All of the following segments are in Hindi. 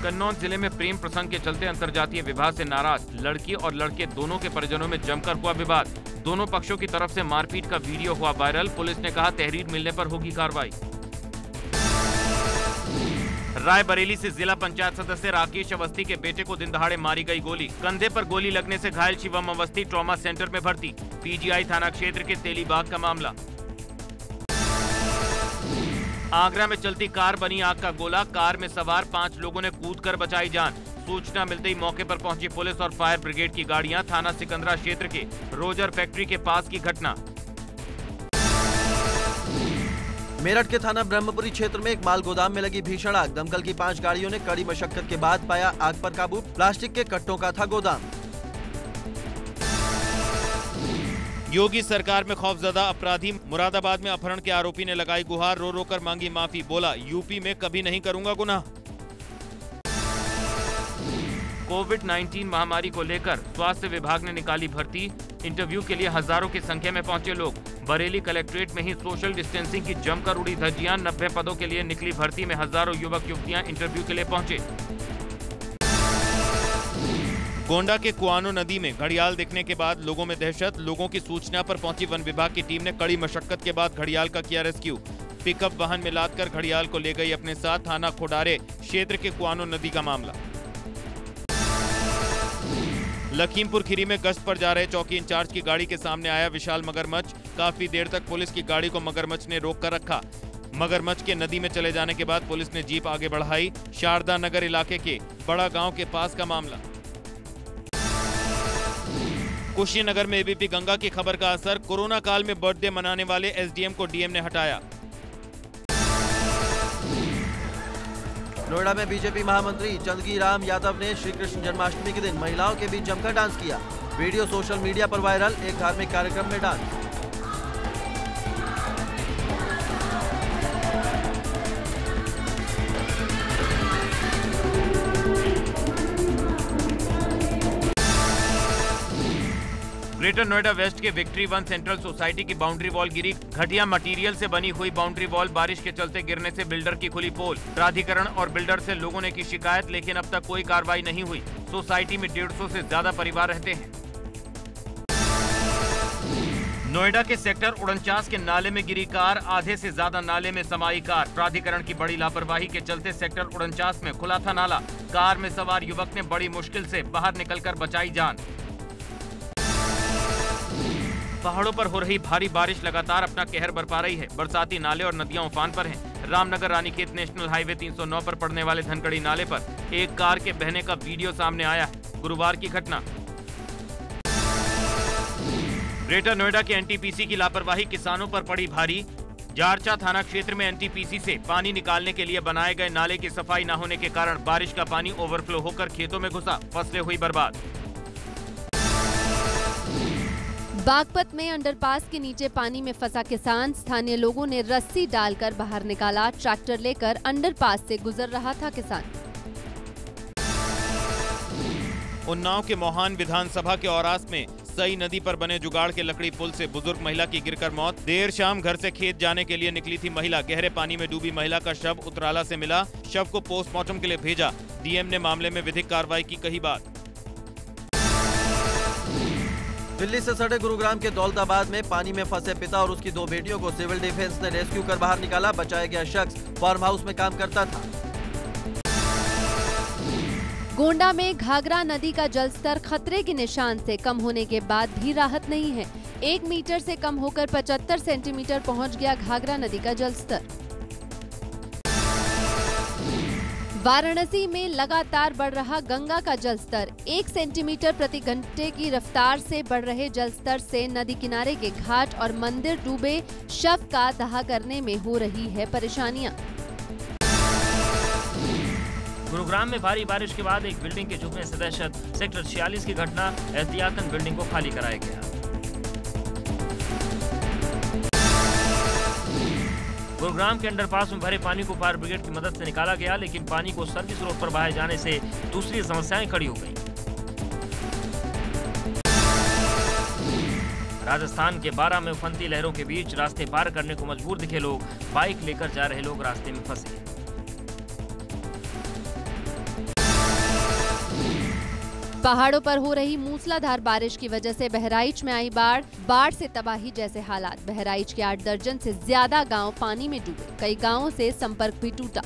कन्नौज जिले में प्रेम प्रसंग के चलते अंतरजातीय विवाह से नाराज लड़की और लड़के दोनों के परिजनों में जमकर हुआ विवाद। दोनों पक्षों की तरफ से मारपीट का वीडियो हुआ वायरल। पुलिस ने कहा तहरीर मिलने पर होगी कार्रवाई। रायबरेली से जिला पंचायत सदस्य राकेश अवस्थी के बेटे को दिन दहाड़े मारी गई गोली। कंधे पर गोली लगने से घायल शिवम अवस्थी ट्रॉमा सेंटर में भर्ती। पीजीआई थाना क्षेत्र के तेलीबाग का मामला। आगरा में चलती कार बनी आग का गोला। कार में सवार 5 लोगों ने कूदकर बचाई जान। सूचना मिलते ही मौके पर पहुंची पुलिस और फायर ब्रिगेड की गाड़ियां। थाना सिकंदरा क्षेत्र के रोजर फैक्ट्री के पास की घटना। मेरठ के थाना ब्रह्मपुरी क्षेत्र में एक माल गोदाम में लगी भीषण आग। दमकल की 5 गाड़ियों ने कड़ी मशक्कत के बाद पाया आग पर काबू। प्लास्टिक के कट्टों का था गोदाम। योगी सरकार में खौफजदा अपराधी। मुरादाबाद में अपहरण के आरोपी ने लगाई गुहार। रो रो कर मांगी माफी। बोला यूपी में कभी नहीं करूंगा गुनाह। कोविड-19 महामारी को लेकर स्वास्थ्य विभाग ने निकाली भर्ती। इंटरव्यू के लिए हजारों की संख्या में पहुंचे लोग। बरेली कलेक्ट्रेट में ही सोशल डिस्टेंसिंग की जमकर उड़ी धज्जियां। 90 पदों के लिए निकली भर्ती में हजारों युवक युवतियां इंटरव्यू के लिए पहुंचे। गोंडा के कुआनो नदी में घड़ियाल दिखने के बाद लोगों में दहशत। लोगों की सूचना पर पहुंची वन विभाग की टीम ने कड़ी मशक्कत के बाद घड़ियाल का किया रेस्क्यू। पिकअप वाहन में लादकर घड़ियाल को ले गई अपने साथ। थाना खोडारे क्षेत्र के कुआनो नदी का मामला। लखीमपुर खीरी में गश्त पर जा रहे चौकी इंचार्ज की गाड़ी के सामने आया विशाल मगरमच्छ। काफी देर तक पुलिस की गाड़ी को मगरमच्छ ने रोक कर रखा। मगरमच्छ के नदी में चले जाने के बाद पुलिस ने जीप आगे बढ़ाई। शारदा नगर इलाके के बड़ा गांव के पास का मामला। कुशीनगर में एबीपी गंगा की खबर का असर। कोरोना काल में बर्थडे मनाने वाले एसडीएम को डीएम ने हटाया। नोएडा में बीजेपी महामंत्री चंदगी राम यादव ने श्री कृष्ण जन्माष्टमी के दिन महिलाओं के बीच जमकर डांस किया। वीडियो सोशल मीडिया पर वायरल। एक धार्मिक कार्यक्रम में डांस। ग्रेटर नोएडा वेस्ट के विक्ट्री 1 सेंट्रल सोसाइटी की बाउंड्री वॉल गिरी। घटिया मटेरियल से बनी हुई बाउंड्री वॉल बारिश के चलते गिरने से बिल्डर की खुली पोल। प्राधिकरण और बिल्डर से लोगों ने की शिकायत, लेकिन अब तक कोई कार्रवाई नहीं हुई। सोसाइटी में 150 से ज्यादा परिवार रहते हैं। नोएडा के सेक्टर 49 के नाले में गिरी कार। आधे से ज्यादा नाले में समाई कार। प्राधिकरण की बड़ी लापरवाही के चलते सेक्टर 49 में खुला था नाला। कार में सवार युवक ने बड़ी मुश्किल से बाहर निकलकर बचाई जान। पहाड़ों पर हो रही भारी बारिश लगातार अपना कहर बरपा रही है। बरसाती नाले और नदियां उफान पर हैं। रामनगर रानीखेत नेशनल हाईवे 309 पर पड़ने वाले धनकड़ी नाले पर एक कार के बहने का वीडियो सामने आया है। गुरुवार की घटना। ग्रेटर नोएडा के एनटीपीसी की लापरवाही किसानों पर पड़ी भारी। जारचा थाना क्षेत्र में एनटीपीसी से पानी निकालने के लिए बनाए गए नाले की सफाई न होने के कारण बारिश का पानी ओवरफ्लो होकर खेतों में घुसा। फसलें हुई बर्बाद। बागपत में अंडरपास के नीचे पानी में फंसा किसान। स्थानीय लोगों ने रस्सी डालकर बाहर निकाला। ट्रैक्टर लेकर अंडरपास से गुजर रहा था किसान। उन्नाव के मोहान विधानसभा के औरास में सई नदी पर बने जुगाड़ के लकड़ी पुल से बुजुर्ग महिला की गिरकर मौत। देर शाम घर से खेत जाने के लिए निकली थी महिला। गहरे पानी में डूबी महिला का शव उतराला से मिला। शव को पोस्टमार्टम के लिए भेजा। डीएम ने मामले में विधिक कार्रवाई की कही बात। दिल्ली से सटे गुरुग्राम के दौलताबाद में पानी में फंसे पिता और उसकी 2 बेटियों को सिविल डिफेंस ने रेस्क्यू कर बाहर निकाला। बचाया गया शख्स फार्म हाउस में काम करता था। गोंडा में घाघरा नदी का जलस्तर खतरे के निशान से कम होने के बाद भी राहत नहीं है। 1 मीटर से कम होकर 75 सेंटीमीटर पहुंच गया घाघरा नदी का जलस्तर। वाराणसी में लगातार बढ़ रहा गंगा का जलस्तर। 1 सेंटीमीटर प्रति घंटे की रफ्तार से बढ़ रहे जलस्तर से नदी किनारे के घाट और मंदिर डूबे। शव का दाह करने में हो रही है परेशानियां। गुरुग्राम में भारी बारिश के बाद एक बिल्डिंग के झुकने से दहशत। सेक्टर 46 की घटना। एहतियातन बिल्डिंग को खाली कराया गया। गुरुग्राम के अंडरपास में भरे पानी को फायर ब्रिगेड की मदद से निकाला गया, लेकिन पानी को सर्विस रोड पर बहाए जाने से दूसरी समस्याएं खड़ी हो गई। राजस्थान के 12 में उफनती लहरों के बीच रास्ते पार करने को मजबूर दिखे लोग। बाइक लेकर जा रहे लोग रास्ते में फंसे। पहाड़ों पर हो रही मूसलाधार बारिश की वजह से बहराइच में आई बाढ़ से तबाही जैसे हालात। बहराइच के 8 दर्जन से ज्यादा गांव पानी में डूबे, कई गांवों से संपर्क भी टूटा।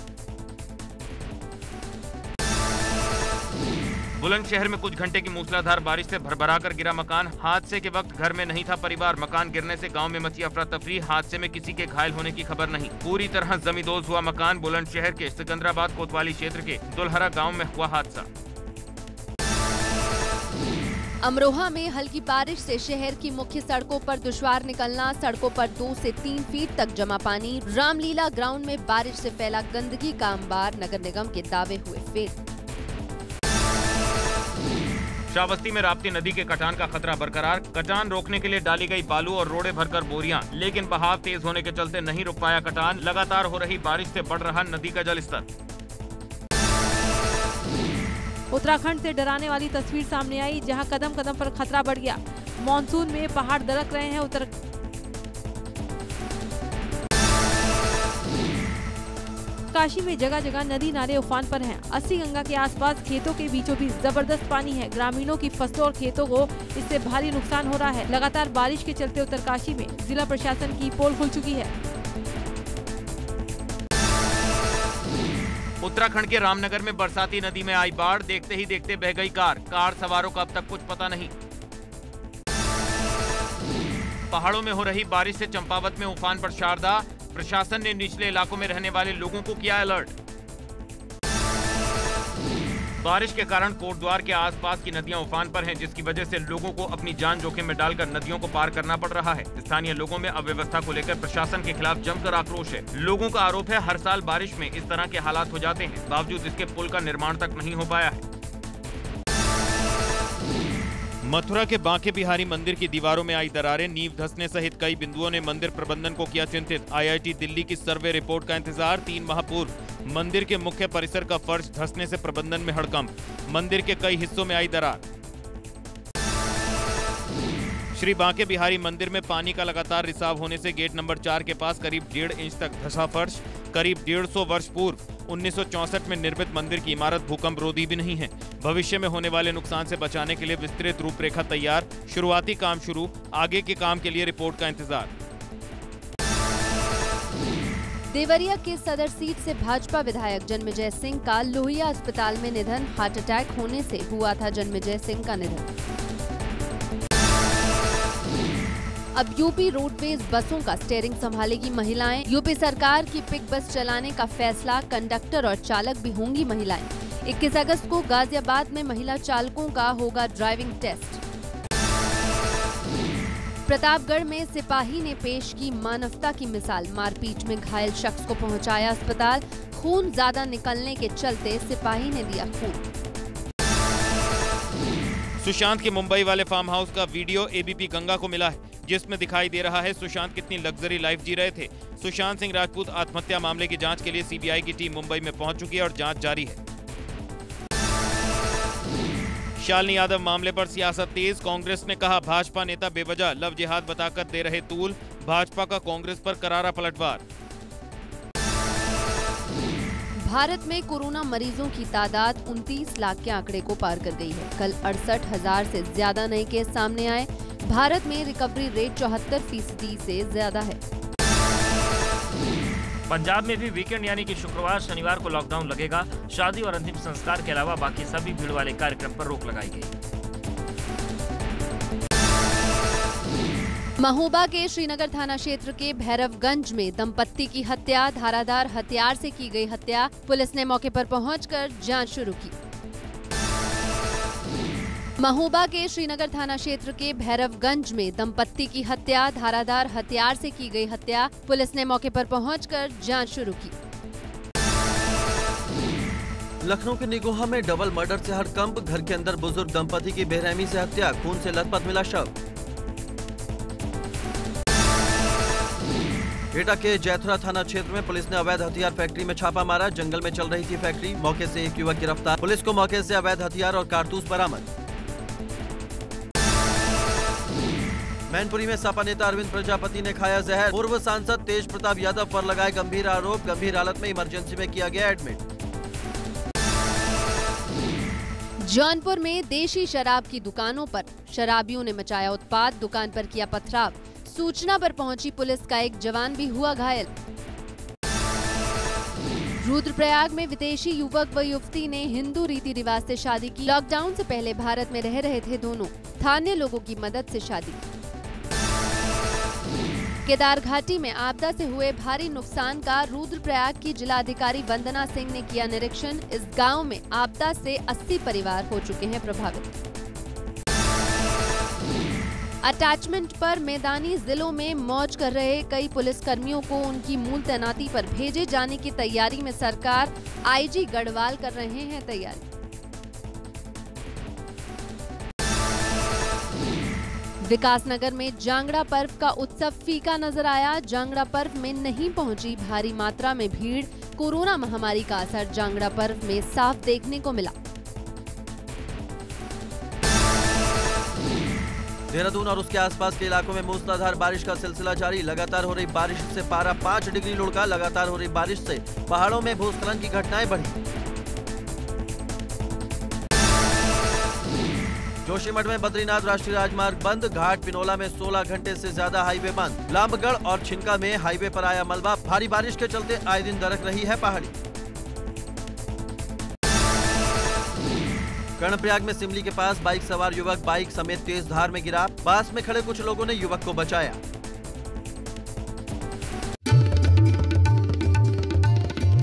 बुलंदशहर में कुछ घंटे की मूसलाधार बारिश से भरभराकर गिरा मकान। हादसे के वक्त घर में नहीं था परिवार। मकान गिरने से गांव में मची अफरा तफरी। हादसे में किसी के घायल होने की खबर नहीं। पूरी तरह जमींदोज हुआ मकान। बुलंदशहर के सिकंदराबाद कोतवाली क्षेत्र के दुल्हरा गांव में हुआ हादसा। अमरोहा में हल्की बारिश से शहर की मुख्य सड़कों पर दुश्वार निकलना। सड़कों पर 2 से 3 फीट तक जमा पानी। रामलीला ग्राउंड में बारिश से फैला गंदगी का अंबार। नगर निगम के दावे हुए फेल। श्रावस्ती में राप्ती नदी के कटान का खतरा बरकरार। कटान रोकने के लिए डाली गई बालू और रोड़े भरकर बोरियां, लेकिन बहाव तेज होने के चलते नहीं रुक पाया कटान। लगातार हो रही बारिश से बढ़ रहा नदी का जलस्तर। उत्तराखंड से डराने वाली तस्वीर सामने आई, जहां कदम कदम पर खतरा बढ़ गया। मॉनसून में पहाड़ दरक रहे हैं। काशी में जगह जगह नदी नाले उफान पर हैं। 80 गंगा के आसपास खेतों के बीचों बीच जबरदस्त पानी है। ग्रामीणों की फसलों और खेतों को इससे भारी नुकसान हो रहा है। लगातार बारिश के चलते उत्तरकाशी में जिला प्रशासन की पोल खुल चुकी है। उत्तराखंड के रामनगर में बरसाती नदी में आई बाढ़। देखते ही देखते बह गई कार सवारों का अब तक कुछ पता नहीं। पहाड़ों में हो रही बारिश से चंपावत में उफान पर शारदा। प्रशासन ने निचले इलाकों में रहने वाले लोगों को किया अलर्ट। बारिश के कारण कोटद्वार के आसपास की नदियां उफान पर हैं, जिसकी वजह से लोगों को अपनी जान जोखिम में डालकर नदियों को पार करना पड़ रहा है। स्थानीय लोगों में अव्यवस्था को लेकर प्रशासन के खिलाफ जमकर आक्रोश है। लोगों का आरोप है हर साल बारिश में इस तरह के हालात हो जाते हैं, बावजूद इसके पुल का निर्माण तक नहीं हो पाया है। मथुरा के बांके बिहारी मंदिर की दीवारों में आई दरारें। नींव धंसने सहित कई बिंदुओं ने मंदिर प्रबंधन को किया चिंतित। आईआईटी दिल्ली की सर्वे रिपोर्ट का इंतजार। 3 माह पूर्व मंदिर के मुख्य परिसर का फर्श धंसने से प्रबंधन में हड़कंप। मंदिर के कई हिस्सों में आई दरार। श्री बांके बिहारी मंदिर में पानी का लगातार रिसाव होने से गेट नंबर 4 के पास करीब 1.5 इंच तक धंसा फर्श। करीब 150 वर्ष पूर्व 1964 में निर्मित मंदिर की इमारत भूकंप रोधी भी नहीं है। भविष्य में होने वाले नुकसान से बचाने के लिए विस्तृत रूपरेखा तैयार। शुरुआती काम शुरू, आगे के काम के लिए रिपोर्ट का इंतजार। देवरिया के सदर सीट से भाजपा विधायक जन्मेजय सिंह का लोहिया अस्पताल में निधन। हार्ट अटैक होने से हुआ था जन्मेजय सिंह का निधन। अब यूपी रोडवेज बसों का स्टीयरिंग संभालेगी महिलाएं। यूपी सरकार की पिक बस चलाने का फैसला। कंडक्टर और चालक भी होंगी महिलाएं। 21 अगस्त को गाजियाबाद में महिला चालकों का होगा ड्राइविंग टेस्ट। प्रतापगढ़ में सिपाही ने पेश की मानवता की मिसाल। मारपीट में घायल शख्स को पहुंचाया अस्पताल। खून ज्यादा निकलने के चलते सिपाही ने दिया खून। सुशांत के मुंबई वाले फार्म हाउस का वीडियो एबीपी गंगा को मिला है, जिसमें दिखाई दे रहा है सुशांत कितनी लग्जरी लाइफ जी रहे थे। सुशांत सिंह राजपूत आत्महत्या मामले की जांच के लिए सीबीआई की टीम मुंबई में पहुंच चुकी है और जांच जारी है। शालिनी यादव मामले पर सियासत तेज। कांग्रेस ने कहा भाजपा नेता बेवजह लव जिहाद बताकर दे रहे तूल। भाजपा का कांग्रेस पर करारा पलटवार। भारत में कोरोना मरीजों की तादाद 29 लाख के आंकड़े को पार कर गई है। कल 68,000 से ज्यादा नए केस सामने आए। भारत में रिकवरी रेट 74% से ज्यादा है। पंजाब में भी वीकेंड यानी कि शुक्रवार शनिवार को लॉकडाउन लगेगा। शादी और अंतिम संस्कार के अलावा बाकी सभी भीड़ वाले कार्यक्रम पर रोक लगाई गई। महोबा के श्रीनगर थाना क्षेत्र के भैरवगंज में दंपत्ति की हत्या। धारादार हथियार से की गई हत्या। पुलिस ने मौके पर पहुंचकर जांच शुरू की। महोबा के श्रीनगर थाना क्षेत्र के भैरवगंज में दंपत्ति की हत्या। धारादार हथियार से की गई हत्या। पुलिस ने मौके पर पहुंचकर जांच शुरू की। लखनऊ के निगोहा में डबल मर्डर से हड़कंप। घर के अंदर बुजुर्ग दंपति की बेरहमी से हत्या। खून से लथपथ मिला शव। एटा के जैथुरा थाना क्षेत्र में पुलिस ने अवैध हथियार फैक्ट्री में छापा मारा। जंगल में चल रही थी फैक्ट्री। मौके से एक युवक गिरफ्तार। पुलिस को मौके से अवैध हथियार और कारतूस बरामद। मैनपुरी में सपा नेता अरविंद प्रजापति ने खाया जहर। पूर्व सांसद तेज प्रताप यादव पर लगाए गंभीर आरोप। गंभीर हालत में इमरजेंसी में किया गया एडमिट। जौनपुर में देशी शराब की दुकानों पर शराबियों ने मचाया उत्पात, दुकान पर किया पथराव। सूचना पर पहुंची पुलिस का एक जवान भी हुआ घायल। रुद्रप्रयाग में विदेशी युवक व युवती ने हिंदू रीति रिवाज से शादी की। लॉकडाउन से पहले भारत में रह रहे थे दोनों, स्थानीय लोगों की मदद से शादी। केदार घाटी में आपदा से हुए भारी नुकसान का रुद्रप्रयाग की जिलाधिकारी वंदना सिंह ने किया निरीक्षण। इस गांव में आपदा से 80 परिवार हो चुके हैं प्रभावित। अटैचमेंट पर मैदानी जिलों में मौज कर रहे कई पुलिसकर्मियों को उनकी मूल तैनाती पर भेजे जाने की तैयारी में सरकार, आईजी गढ़वाल कर रहे हैं तैयारी। विकासनगर में जांगड़ा पर्व का उत्सव फीका नजर आया। जांगड़ा पर्व में नहीं पहुंची भारी मात्रा में भीड़। कोरोना महामारी का असर जांगड़ा पर्व में साफ देखने को मिला। देहरादून और उसके आसपास के इलाकों में मूसलाधार बारिश का सिलसिला जारी। लगातार हो रही बारिश से पारा 5 डिग्री लुढ़का। लगातार हो रही बारिश से पहाड़ों में भूस्खलन की घटनाएं बढ़ी। जोशीमठ में बद्रीनाथ राष्ट्रीय राजमार्ग बंद। घाट पिनोला में 16 घंटे से ज्यादा हाईवे बंद। लामबगढ़ और छिनका में हाईवे पर आया मलबा। भारी बारिश के चलते आए दिन दरक रही है पहाड़ी। कर्णप्रयाग में सिमली के पास बाइक सवार युवक बाइक समेत तेज धार में गिरा। पास में खड़े कुछ लोगों ने युवक को बचाया।